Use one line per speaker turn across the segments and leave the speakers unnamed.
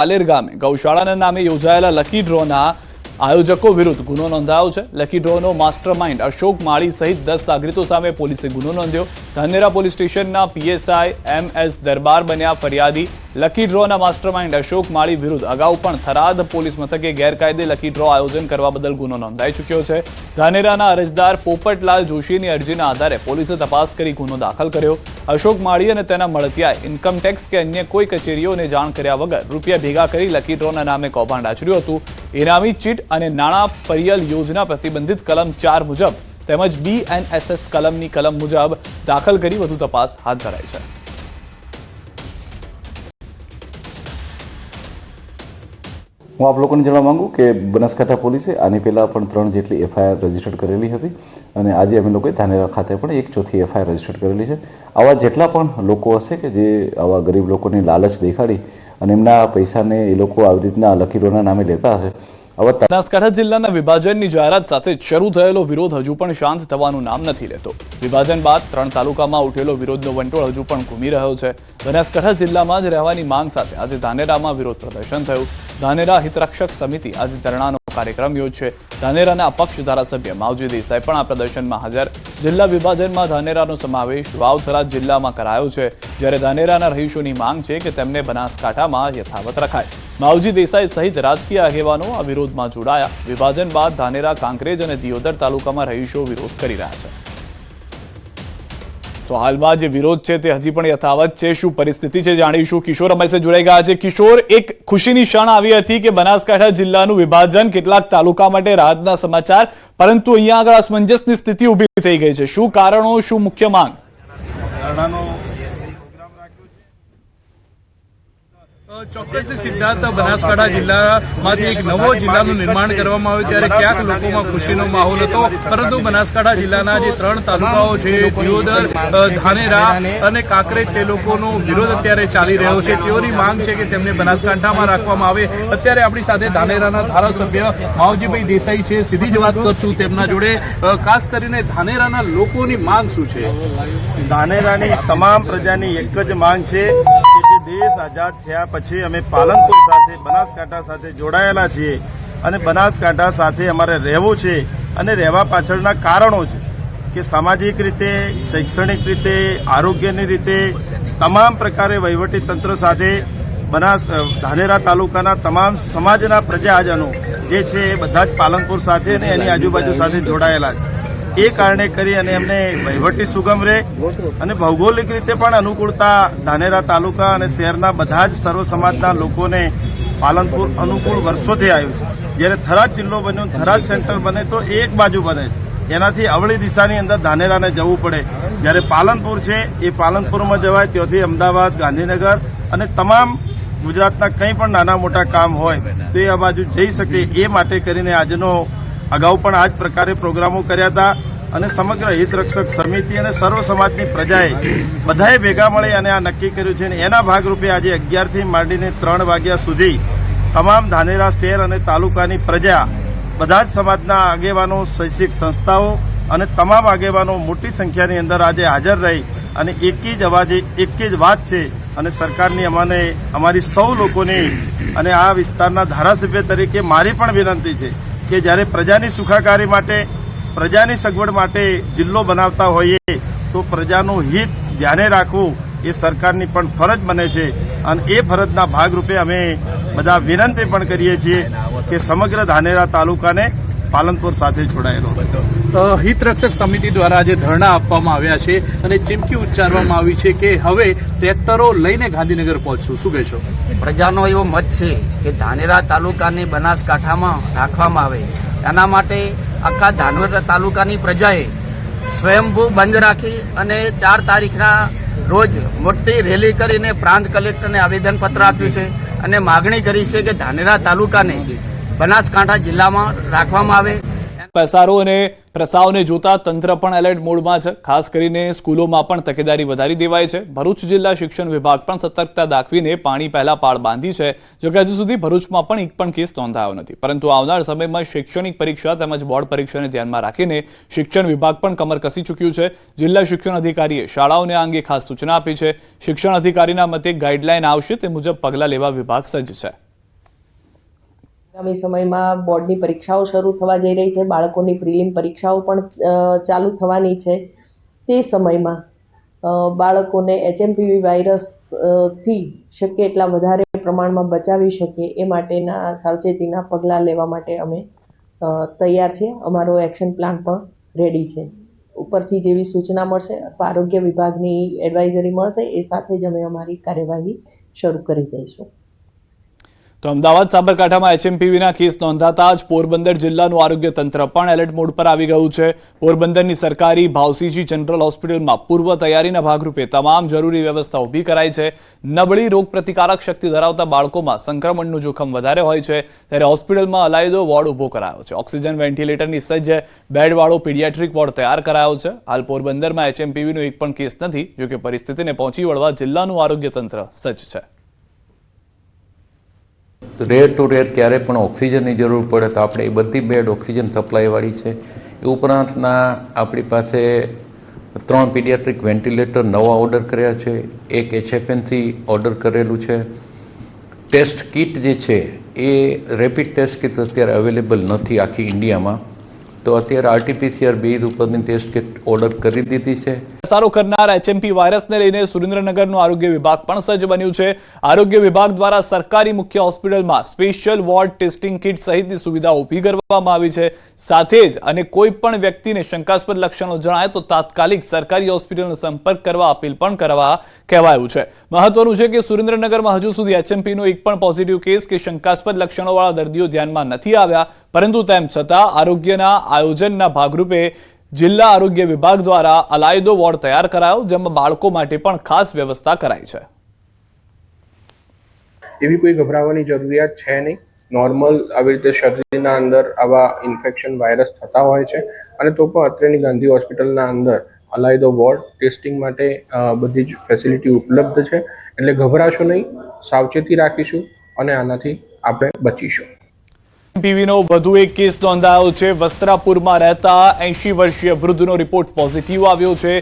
આલેર ગામે ગૌશાળાના નામે યોજાયેલા લકી ડ્રોના આયોજકો વિરુદ્ધ ગુનો નોંધાયો છે। લકી ડ્રોનો માસ્ટરમાઇન્ડ અશોક માળી સહિત 10 સાગરીતો સામે પોલીસે ગુનો નોંધ્યો। ધાનેરા પોલીસ સ્ટેશનના પીએસઆઈ એમએસ દરબાર બન્યા ફરિયાદી। લકી ડ્રોના માસ્ટરમાઇન્ડ અશોક માળી વિરુદ્ધ અગાઉ પણ થરાદ પોલીસ મથકે ગેરકાયદે લકી ડ્રો આયોજન કરવા બદલ ગુનો નોંધાઈ ચૂક્યો છે। ધાનેરાના અરજદાર પોપટલાલ જોશીની અરજીના આધારે પોલીસે તપાસ કરી ગુનો દાખલ કર્યો। અશોક માળી અને તેના મળતિયાએ ઇન્કમ ટેક્સ કે અન્ય કોઈ કચેરીઓને જાણ કર્યા વગર રૂપિયા ભેગા કરી લકી ડ્રોના નામે કૌભાંડ આચર્યું હતું। ઇનામી ચીટ અને નાણાં પરિયલ યોજના પ્રતિબંધિત કલમ 4 મુજબ તેમજ બીએનએસએસ કલમની કલમ મુજબ દાખલ કરી વધુ તપાસ હાથ ધરાઈ છે।
હું આપ લોકોને જણાવવા માંગુ કે બનાસકાંઠા પોલીસે આની પહેલા પણ 3 જેટલી એફઆઈઆર રજીસ્ટર્ડ કરેલી હતી અને આજે અમે લોકોએ ધાનેરા ખાતે પણ 1/4 એફઆઈઆર રજીસ્ટર્ડ કરેલી છે। આવા જેટલા પણ લોકો હશે કે જે આવા ગરીબ લોકોની લાલચ દેખાડી અને એમના પૈસાને એ લોકો આવી રીતના લકી ડ્રોના નામે લેતા હશે।
બનાસકાંઠા જિલ્લાના વિભાજનની જાહેરાત સાથે શરૂ થયેલો વિરોધ હજુ પણ શાંત થવાનું નામ નથી લેતો। વિભાજન બાદ 3 તાલુકામાં ઉઠેલો વિરોધનો વંટોળ હજુ પણ ઘૂમી રહ્યો છે। બનાસકાંઠા જિલ્લામાં જ રહેવાની માંગ સાથે આજે ધાનેરામાં વિરોધ પ્રદર્શન થયું। ધાનેરા હિતરક્ષક સમિતિ આજે ધરણાનો કાર્યક્રમ યોજશે। ધાનેરાના અપક્ષ ધારાસભ્ય માવજી દેસાઈ પણ આ પ્રદર્શનમાં હાજર। જિલ્લા વિભાજનમાં ધાનેરાનો સમાવેશ વાવ-થરાદ જિલ્લામાં કરાયો છે, જ્યારે ધાનેરાના રહીશોની માંગ છે કે તેમને બનાસકાંઠામાં યથાવત રખાય। માવજી દેસાઈ સહિત રાજકીય આગેવાનો આ વિરોધમાં જોડાયા। વિભાજન બાદ ધાનેરા, કાંકરેજ અને દિયોદર તાલુકામાં રહીશો વિરોધ કરી રહ્યા છે। તો હાલમાં જે વિરોધ છે તે હજી પણ યથાવત છે। શું પરિસ્થિતિ છે જાણીશું। કિશોર અમારી સાથે જોડાઈ ગયા છે। કિશોર, એક ખુશીની ક્ષણ આવી હતી કે બનાસકાંઠા જિલ્લાનું વિભાજન, કેટલાક તાલુકા માટે રાહતના સમાચાર, પરંતુ અહીંયા આગળ અસમંજસની સ્થિતિ ઊભી થઈ ગઈ છે। શું કારણો, શું મુખ્ય માંગ?
ચોક્કસથી સિદ્ધાર્થ, બનાસકાંઠા જિલ્લામાંથી એક નવો જિલ્લાનું નિર્માણ કરવામાં આવ્યું ત્યારે ક્યાંક લોકોમાં ખુશીનો માહોલ હતો, પરંતુ બનાસકાંઠા જિલ્લાના જે 3 તાલુકાઓ છે, દિયોદર, ધાનેરા અને કાંકરેજ, તે લોકોનો વિરોધ અત્યારે ચાલી રહ્યો છે। તેઓની માંગ છે કે તેમને બનાસકાંઠામાં રાખવામાં આવે। અત્યારે આપણી સાથે ધાનેરાના ધારાસભ્ય માવજીભાઈ દેસાઈ છે, સીધી જ વાત કરશું તેમના જોડે। ખાસ કરીને ધાનેરાના લોકોની માંગ શું છે?
ધાનેરાની તમામ પ્રજાની એક જ માંગ છે કે જે દેશ આઝાદ થયા પછી અમે પાલનપુર સાથે, બનાસકાંઠા સાથે જોડાયેલા છીએ અને બનાસકાંઠા સાથે અમારે રહેવું છે અને રહેવા પાછળના કારણો છે કે સામાજિક રીતે, શૈક્ષણિક રીતે, આરોગ્યની રીતે તમામ પ્રકારે વહીવટી તંત્ર સાથે ધાનેરા તાલુકાના તમામ સમાજના પ્રજાજનો જે છે એ બધા જ પાલનપુર સાથે અને એની આજુબાજુ સાથે જોડાયેલા છે। એ કારણે કરી અને એમને વહીવટી સુગમ રહે અને ભૌગોલિક રીતે પણ અનુકૂળતા ધાનેરા તાલુકા અને શહેરના બધા જ સર્વ સમાજના લોકોને પાલનપુર અનુકૂળ વર્ષોથી આવ્યું છે। જ્યારે થરાદ જિલ્લો બન્યો, થરાદ સેન્ટર બને તો એક બાજુ બને છે, એનાથી અવળી દિશાની અંદર ધાનેરાને જવું પડે। જ્યારે પાલનપુર છે એ પાલનપુરમાં જવાય, ત્યાંથી અમદાવાદ, ગાંધીનગર અને તમામ ગુજરાતના કંઈ પણ નાના મોટા કામ હોય તો એ આ બાજુ જઈ શકે। એ માટે કરીને આજનો અગાઉ પણ આ જ પ્રકારે પ્રોગ્રામો કર્યા હતા અને સમગ્ર હિતરક્ષક સમિતિ અને સર્વ સમાજની પ્રજાએ બધાએ ભેગા મળી અને આ નક્કી કર્યું છે। અને એના ભાગરૂપે આજે 11 થી માંડીને 3 વાગ્યા સુધી તમામ ધાનેરા શહેર અને તાલુકાની પ્રજા, બધા જ સમાજના આગેવાનો, શૈક્ષિક સંસ્થાઓ અને તમામ આગેવાનો મોટી સંખ્યાની અંદર આજે હાજર રહી અને એક જ અવાજે એક જ વાત છે અને સરકારની અમારી સૌ લોકોની અને આ વિસ્તારના ધારાસભ્ય તરીકે મારી પણ વિનંતી છે કે જ્યારે પ્રજાની સુખાકારી માટે, પ્રજાની સગવડ માટે જિલ્લો બનાવતા હોઈએ તો પ્રજાનું હિત ધ્યાને રાખવું એ સરકારની પણ ફરજ બને છે। અને એ ફરજના ભાગરૂપે અમે બધા વિનંતી પણ કરીએ છીએ કે સમગ્ર ધાનેરા તાલુકાને પાલનપુર સાથે જોડાયેલો।
હિતરક્ષક સમિતિ દ્વારા આજે ધરણા આપવામાં આવ્યા છે અને ચીમકી ઉચ્ચારવામાં આવી છે કે હવે ટ્રેક્ટરો લઈને ગાંધીનગર પહોંચશું। શું કહેશો?
પ્રજાનો એવો મત છે કે ધાનેરા તાલુકાને બનાસકાંઠામાં રાખવામાં આવે, એના માટે આખા ધાનેરા તાલુકાની પ્રજાએ સ્વયંભૂ બંધ રાખી અને 4 તારીખના રોજ મોટી રેલી કરીને પ્રાંત કલેક્ટરને આવેદનપત્ર આપ્યું છે અને માગણી કરી છે કે ધાનેરા તાલુકાને બનાસકાંઠા જિલ્લામાં રાખવામાં આવે।
પેસારો અને પ્રસાવને જોતા તંત્ર પણ એલર્ટ મોડમાં છે। ખાસ કરીને સ્કૂલોમાં પણ તકેદારી વધારી દેવાઈ છે। ભરૂચ જિલ્લા શિક્ષણ વિભાગ પણ સતર્કતા દાખવીને પાણી પહેલા પાળ બાંધી છે। જોકે હજુ સુધી ભરૂચમાં પણ એક પણ કેસ નોંધાયો નથી, પરંતુ આવનાર સમયમાં શૈક્ષણિક પરીક્ષા તેમજ બોર્ડ પરીક્ષાને ધ્યાનમાં રાખીને શિક્ષણ વિભાગ પણ કમર કસી ચૂક્યું છે। જિલ્લા શિક્ષણ અધિકારીએ શાળાઓને આ અંગે ખાસ સૂચના આપી છે। શિક્ષણ અધિકારીના મતે ગાઈડલાઈન આવશે તે મુજબ પગલાં લેવા વિભાગ સજ્જ છે।
આગામી સમયમાં બોર્ડની પરીક્ષાઓ શરૂ થવા જઈ રહી છે, બાળકોની પ્રિલિમ પરીક્ષાઓ પણ ચાલુ થવાની છે. તે સમયમાં બાળકોને HMPV વાયરસથી શક્ય એટલા વધારે પ્રમાણમાં બચાવી શકીએ એ માટેના સાવચેતીના પગલાં લેવા માટે અમે તૈયાર છીએ. અમારો એક્શન પ્લાન પણ રેડી છે. ઉપરથી જેવી સૂચના મળશે અથવા આરોગ્ય વિભાગની એડવાઇઝરી મળશે એ સાથે જ અમે અમારી કાર્યવાહી શરૂ કરી દઈશું.
તો અમદાવાદ સાબરકાંઠામાં HMPVના કેસ નોંધાતા જ પોરબંદર જિલ્લાનું આરોગ્ય તંત્ર પણ એલર્ટ મોડ પર આવી ગયું છે. પોરબંદરની સરકારી ભાવસીજી જનરલ હોસ્પિટલમાં પૂર્વ તૈયારીના ભાગરૂપે તમામ જરૂરી વ્યવસ્થા ઊભી કરાઈ છે. નબળી રોગ પ્રતિકારક શક્તિ ધરાવતા બાળકોમાં સંક્રમણનું જોખમ વધારે હોય છે, ત્યારે હોસ્પિટલમાં અલાયદો વોર્ડ ઊભો કરાયો છે. ઓક્સિજન વેન્ટિલેટરની સજ્જ બેડવાળો પીડિયાટ્રિક વોર્ડ તૈયાર કરાયો છે. હાલ પોરબંદરમાં HMPVનો એક પણ કેસ નથી, જો કે પરિસ્થિતિને પહોંચી વળવા જિલ્લાનું આરોગ્ય તંત્ર સજ્જ છે.
રેર ટુ રેર ક્યારે પણ ઓક્સિજનની જરૂર પડે તો આપણે એ બધી બેડ ઓક્સિજન સપ્લાયવાળી છે. એ ઉપરાંતના આપણી પાસે 3 પીડિયાટ્રિક વેન્ટિલેટર નવા ઓર્ડર કર્યા છે, 1 HFNC ઓર્ડર કરેલું છે. ટેસ્ટ કિટ જે છે એ રેપિડ ટેસ્ટ કિટ અત્યારે અવેલેબલ નથી આખી ઇન્ડિયામાં, તો અત્યારે RT-PCR બેઝ ઉપરની ટેસ્ટ કિટ ઓર્ડર કરી દીધી છે.
સારો કરનાર HMP વાયરસને લઈને સુરેન્દ્રનગરનું આરોગ્ય વિભાગ પણ સજ્જ બન્યું છે. આરોગ્ય વિભાગ દ્વારા સરકારી મુખ્ય હોસ્પિટલમાં સ્પેશિયલ વોર્ડ ટેસ્ટિંગ કિટ સહિતની સુવિધા ઊભી કરવામાં આવી છે. સાથે જ અને કોઈ પણ વ્યક્તિને શંકાસ્પદ લક્ષણો જણાય તો તાત્કાલિક સરકારી હોસ્પિટલનો સંપર્ક કરવા અપીલ પણ કરવા કહેવાયું છે. મહત્વનું છે કે સુરેન્દ્રનગરમાં હજુ સુધી HMPનો એક પણ પોઝિટિવ કેસ કે શંકાસ્પદ લક્ષણોવાળા દર્દીઓ ધ્યાનમાં નથી આવ્યા, પરંતુ તેમ છતાં આરોગ્યના આયોજનના ભાગરૂપે જિલ્લા આરોગ્ય વિભાગ દ્વારા અલાયદો વોર્ડ તૈયાર કરાયો, જેમાં બાળકો માટે પણ ખાસ વ્યવસ્થા કરાઈ છે.
એવી કોઈ ગભરાવાની જરૂરિયાત છે નહીં. નોર્મલ આવી રીતે શરીરના અંદર આવા ઇન્ફેક્શન વાયરસ થતા હોય છે, અને તો પણ અત્રેની ગાંધી હોસ્પિટલના અંદર અલાયદો વોર્ડ ટેસ્ટિંગ માટે બધી જ ફેસિલિટી ઉપલબ્ધ છે. એટલે ગભરાશો નહીં, સાવચેતી રાખીશું અને આનાથી આપણે બચીશું.
HMPVનો વધુ એક કેસ નોંધાયો છે. વસ્ત્રાપુરમાં રહેતા 80 વર્ષીય વૃદ્ધનો રિપોર્ટ પોઝિટિવ આવ્યો છે.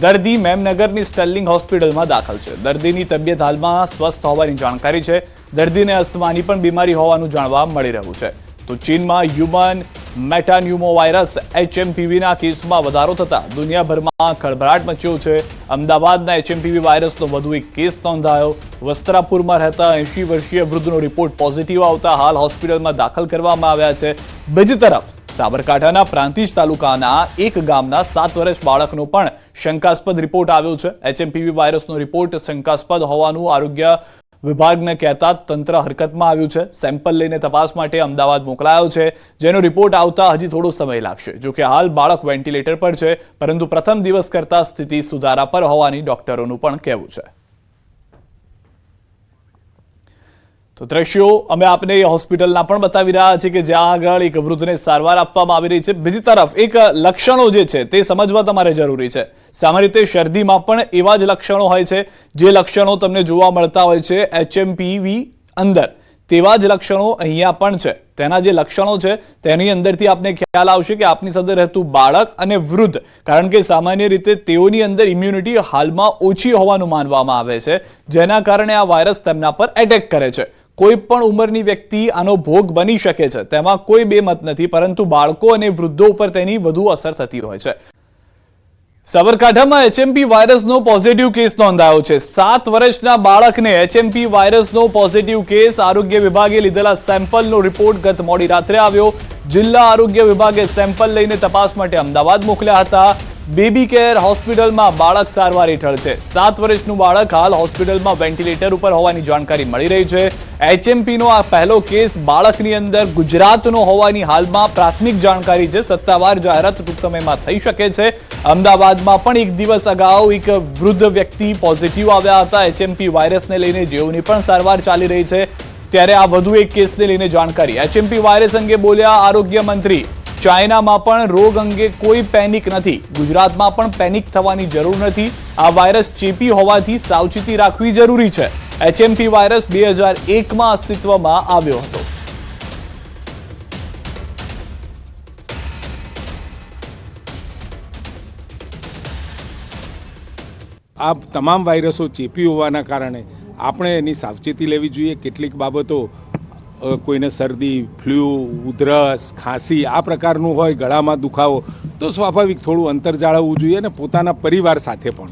દર્દી મેમનગરની સ્ટર્લિંગ હોસ્પિટલમાં દાખલ છે. દર્દીની તબિયત હાલમાં સ્વસ્થ હોવાની જાણકારી છે. દર્દીને અસ્થમાની પણ બીમારી હોવાનું જાણવા મળી રહ્યું છે. તો ચીનમાં હ્યુમન મેટાન્યુમો વાયરસ HMPVના કેસમાં વધારો થતા દુનિયાભરમાં ખળભળાટ મચ્યો છે. અમદાવાદના HMPV વાયરસનો વધુ એક કેસ નોંધાયો. વસ્ત્રાપુરમાં રહેતા 80 વર્ષીય વૃદ્ધનો રિપોર્ટ પોઝિટિવ આવતા હાલ હોસ્પિટલમાં દાખલ કરવામાં આવ્યા છે. બીજી તરફ સાબરકાંઠાના પ્રાંતિજ તાલુકાના એક ગામના 7 વર્ષ બાળકનો પણ શંકાસ્પદ રિપોર્ટ આવ્યો છે. HMPV વાયરસનો રિપોર્ટ શંકાસ્પદ હોવાનું આરોગ્ય વિભાગને કહેતા તંત્ર હરકતમાં આવ્યું છે. સેમ્પલ લઈને તપાસ માટે અમદાવાદ મોકલાયો છે, જેનો રિપોર્ટ આવતા હજી થોડો સમય લાગશે. જો કે હાલ બાળક વેન્ટિલેટર પર છે, પરંતુ પ્રથમ દિવસ કરતા સ્થિતિ સુધારા પર હોવાની ડોક્ટરોનું પણ કહેવું છે. તો દ્રશ્યો અમે આપને હોસ્પિટલના પણ બતાવી રહ્યા છીએ કે જ્યાં આગળ એક વૃદ્ધને સારવાર આપવામાં આવી રહી છે. બીજી તરફ એક લક્ષણો જે છે તે સમજવા તમારે જરૂરી છે. સામાન્ય રીતે શરદીમાં પણ એવા જ લક્ષણો હોય છે જે લક્ષણો તમને જોવા મળતા હોય છે HMPV અંદર, તેવા જ લક્ષણો અહીંયા પણ છે. તેના જે લક્ષણો છે તેની અંદરથી આપને ખ્યાલ આવશે કે આપની સાથે રહેતું બાળક અને વૃદ્ધ, કારણ કે સામાન્ય રીતે તેઓની અંદર ઇમ્યુનિટી હાલમાં ઓછી હોવાનું માનવામાં આવે છે, જેના કારણે આ વાયરસ તેમના પર એટેક કરે છે. કોઈ પણ ઉંમરની વ્યક્તિ આનો ભોગ બની શકે છે, તેમાં કોઈ બેમત નથી, પરંતુ બાળકો અને વૃદ્ધો ઉપર તેની વધુ અસર થતી હોય છે. સાબરકાંઠામાં HMP વાયરસનો પોઝિટિવ કેસ નોંધાયો છે. 7 વર્ષના બાળકને HMP વાયરસનો પોઝિટિવ કેસ. આરોગ્ય વિભાગે લીધેલા સેમ્પલનો રિપોર્ટ ગત મોડી રાત્રે આવ્યો. જિલ્લા આરોગ્ય વિભાગે સેમ્પલ લઈને તપાસ માટે અમદાવાદ મોકલ્યા હતા. બેબી કેર હોસ્પિટલમાં બાળક સારવાર હેઠળ છે. 7 વર્ષનું બાળક હાલ હોસ્પિટલમાં વેન્ટિલેટર ઉપર હોવાની જાણકારી મળી રહી છે. HMPનો આ પહેલો કેસ બાળકની અંદર ગુજરાતનો હોવાની હાલમાં પ્રાથમિક જાણકારી છે. સત્તાવાર જાહેરાત ટૂંક સમયમાં થઈ શકે છે. અમદાવાદમાં પણ એક દિવસ અગાઉ એક વૃદ્ધ વ્યક્તિ પોઝિટિવ આવ્યા હતા HMP વાયરસને લઈને, જેઓની પણ સારવાર ચાલી રહી છે. ત્યારે આ વધુ એક કેસને લઈને જાણકારી. HMP વાયરસ અંગે બોલ્યા આરોગ્ય મંત્રી. ચાઇનામાં પણ રોગ અંગે કોઈ પેનિક નથી. ગુજરાતમાં પણ પેનિક થવાની જરૂર નથી. આ વાયરસ ચેપી હોવાથી સાવચેતી રાખવી જરૂરી છે. HMP વાયરસ 2001માં અસ્તિત્વમાં આવ્યો હતો.
આ તમામ વાયરસો ચેપી હોવાના કારણે આપણે એની સાવચેતી લેવી જોઈએ. કેટલીક બાબતો કોઈને શરદી, ફ્લૂ, ઉધરસ, ખાંસી આ પ્રકારનું હોય, ગળામાં દુખાવો, તો સ્વાભાવિક થોડું અંતર જાળવવું જોઈએ અને પોતાના પરિવાર સાથે પણ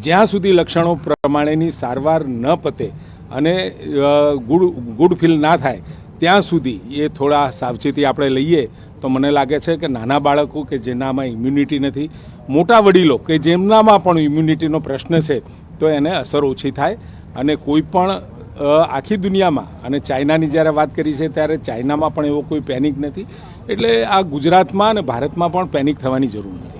જ્યાં સુધી લક્ષણો પ્રમાણેની સારવાર ન પતે અને ગુડ ફીલ ના થાય ત્યાં સુધી એ થોડા સાવચેતી આપણે લઈએ તો મને લાગે છે કે નાના બાળકો કે જેનામાં ઇમ્યુનિટી નથી, મોટા વડીલો કે જેમનામાં પણ ઇમ્યુનિટીનો પ્રશ્ન છે, તો એને અસર ઓછી થાય અને કોઈ પણ આખી દુનિયામાં, અને ચાઇનાની જ્યારે વાત કરી છે ત્યારે ચાઇનામાં પણ એવો કોઈ પેનિક નથી, એટલે આ ગુજરાતમાં અને ભારતમાં પણ પેનિક થવાની જરૂર નથી.